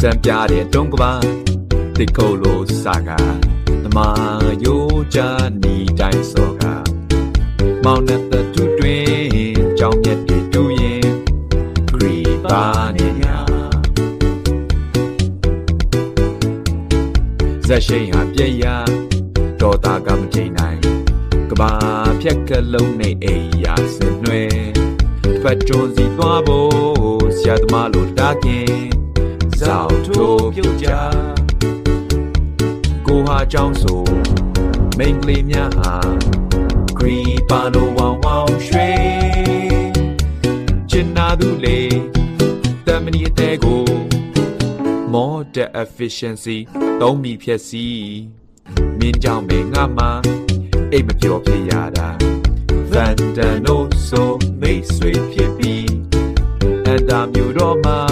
စံပြတဲ့တုံးကပါတိတ်ကိုလို့စာကနမယိုချာနီတိုင်းစောကမောင်နဲ့တူတွင်ကြောင်မြက်တွေတူရင်ခရီပါနေညာဇက်ရှိန်ဟာပြည့်ရတော်တာကမချိန်နိုင်ကဘာဖြက်ကလုံးနဲ့အိယာစင်နှွဲဖတ်ကြိုးစီသွားဖို့ဆရာသမားလို့တားခင်ဇောက်ထိုးပြုတ်ကြကိုဟာကြောင်းဆိုမိန်ကလေးများဟာဂရီပါလိုဝေါင်ဝေါင်ရွှေချင်နာသူလေတမနီအသေးကို more the efficiency သုံးမိဖြက်စီမင်းကြောင့်ပဲငါမှအိတ်မပြောဖြစ်ရတာ Vandano so မိတ်ဆွေဖြစ်ပြီးအန်တာမျိုးတော့မှ